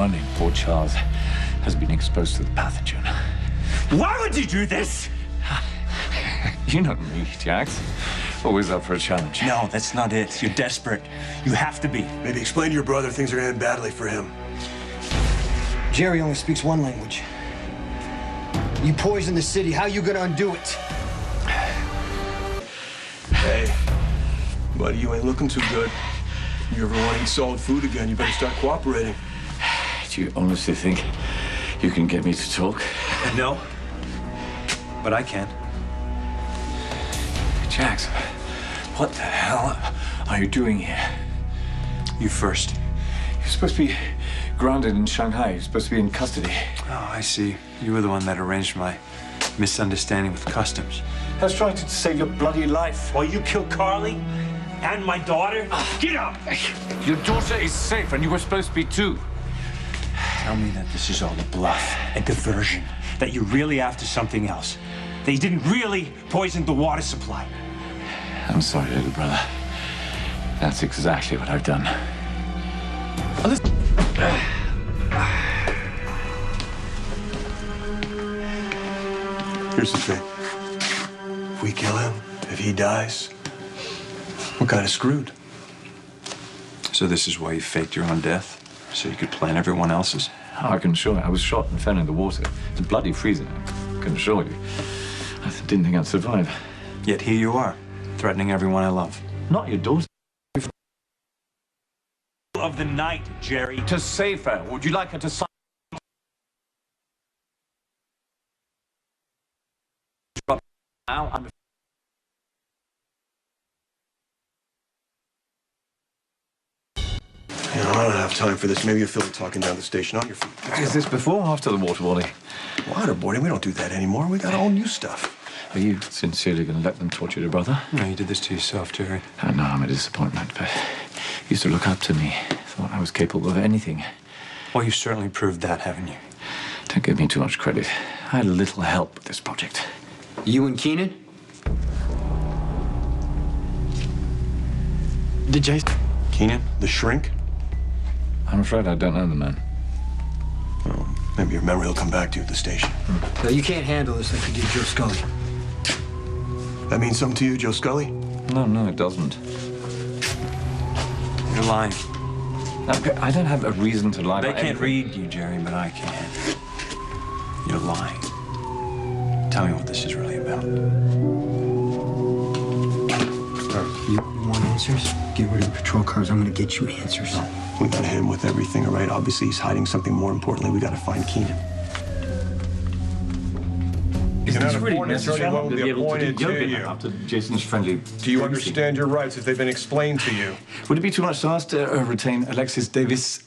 everyone in Port Charles has been exposed to the pathogen. Why would you do this? You know me, Jax. Always up for a challenge. No, that's not it. You're desperate. You have to be. Maybe explain to your brother things are going to end badly for him. Jerry only speaks one language. You poisoned the city. How you gonna undo it? Hey, buddy, you ain't looking too good. You ever want to eat solid food again, you better start cooperating. Do you honestly think you can get me to talk? No, but I can. Jax, what the hell are you doing here? You first. You're supposed to be grounded in Shanghai. You're supposed to be in custody. Oh, I see. You were the one that arranged my misunderstanding with customs. I was trying to save your bloody life. While you killed Carly and my daughter? Get up! Your daughter is safe, and you were supposed to be too. Tell me that this is all a bluff, a diversion, that you're really after something else. That you didn't really poison the water supply. I'm sorry, little brother. That's exactly what I've done. Here's the thing. If we kill him, if he dies, we're kind of screwed. So this is why you faked your own death? So you could plan everyone else's? Oh, I can assure you, I was shot and fell in the water. It's bloody freezing, I can assure you. I didn't think I'd survive. Yet here you are, threatening everyone I love. Not your daughter. Of the night, Jerry. To save her, would you like her to sign? Now I'm... You know, I don't have time for this. Maybe you'll feel like talking down the station on your feet. Is this before or after the waterboarding? Waterboarding? We don't do that anymore. We got all new stuff. Are you sincerely going to let them torture your brother? No, you did this to yourself, Jerry. I know I'm a disappointment, but you used to look up to me. Thought I was capable of anything. Well, you've certainly proved that, haven't you? Don't give me too much credit. I had a little help with this project. You and Keenan? Did Jason? Keenan, the shrink? I'm afraid I don't know the man. Well, maybe your memory will come back to you at the station. No, you can't handle this like you did Joe Scully. That means something to you, Joe Scully? No, it doesn't. You're lying. I don't have a reason to lie. They about can't anything. read you, Jerry, but I can. You're lying. Tell me what this is really about. You want answers? Get rid of the patrol cars. I'm gonna get you answers. We gotta hit him with everything, all right? Obviously, he's hiding something more importantly. We gotta find Keenan. Is You're this not really appointed, necessary so he won't to be be able to appointed do to yoga you. now after Jason's friendly... Do you pregnancy? understand your rights if they've been explained to you? Would it be too much to ask to retain Alexis Davis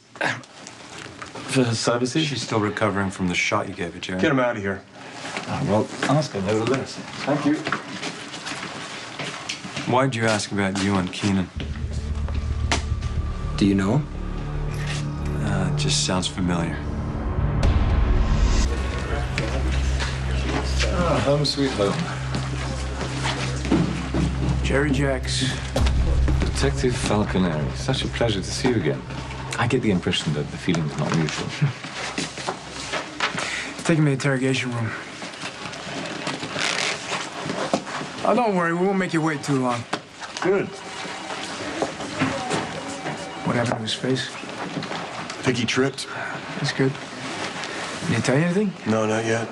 for her services? She's still recovering from the shot you gave her, Jerry. Get him out of here. Oh, well, ask her nevertheless. Thank you. Why'd you ask about you and Keenan? Do you know him? It just sounds familiar. Oh, home sweet home. Jerry Jax. Detective Falconeri, such a pleasure to see you again. I get the impression that the feeling's not mutual. Take him to the interrogation room. Oh, don't worry, we won't make you wait too long. Good. What happened to his face? I think he tripped. That's good. Did he tell you anything? No, not yet.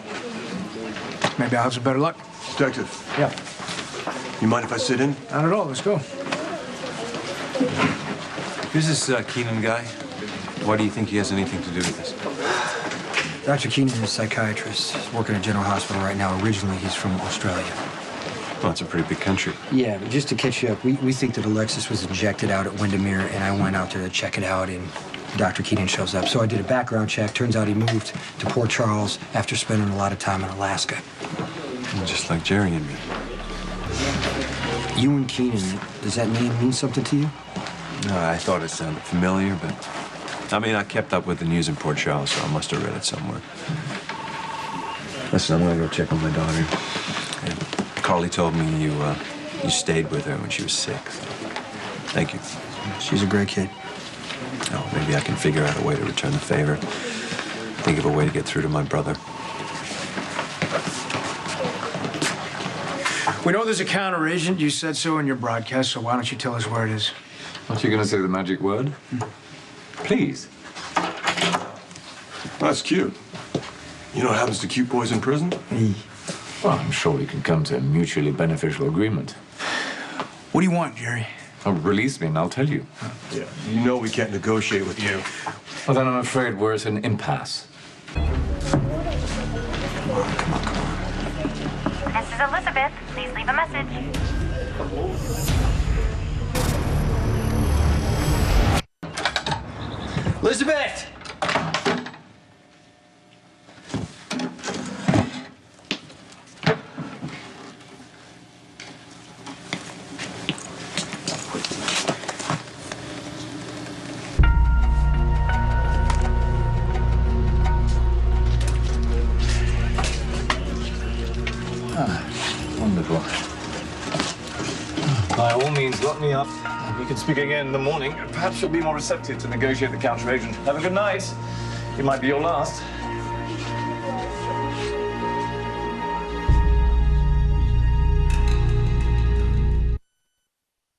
Maybe I'll have some better luck. Detective, Yeah. you mind if I sit in? Not at all. Let's go. Who's this Keenan guy? Why do you think he has anything to do with this? Dr. Keenan is a psychiatrist. He's working at General Hospital right now. Originally, he's from Australia. Well, it's a pretty big country. Yeah, but just to catch you up, we think that Alexis was injected out at Windermere, and I went out there to check it out, and Dr. Keenan shows up. So I did a background check. Turns out he moved to Port Charles after spending a lot of time in Alaska. Just like Jerry and me. You and Keenan, does that name mean something to you? No, I thought it sounded familiar, but... I mean, I kept up with the news in Port Charles, so I must have read it somewhere. Listen, I'm gonna go check on my daughter. And Carly told me you stayed with her when she was sick. So thank you. She's a great kid. No, maybe I can figure out a way to return the favor. Think of a way to get through to my brother. We know there's a counter-agent. You said so in your broadcast, so why don't you tell us where it is? Aren't you going to say the magic word? Please. That's cute. You know what happens to cute boys in prison? Well, I'm sure we can come to a mutually beneficial agreement. What do you want, Jerry? Oh, release me and I'll tell you. Yeah. You know we can't negotiate with you. Well, then I'm afraid we're at an impasse. Come on. This is Elizabeth. Please leave a message. Elizabeth! Wonderful. By all means, lock me up. We can speak again in the morning. Perhaps you'll be more receptive to negotiate the counter-agent. Have a good night. It might be your last.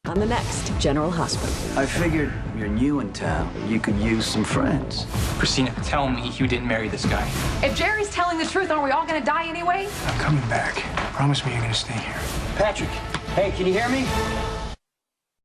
On the next General Hospital. I figured you're new in town. You could use some friends. Christina, tell me you didn't marry this guy. If Jerry's telling the truth, aren't we all gonna die anyway? I'm coming back. Promise me you're gonna stay here. Patrick, hey, can you hear me?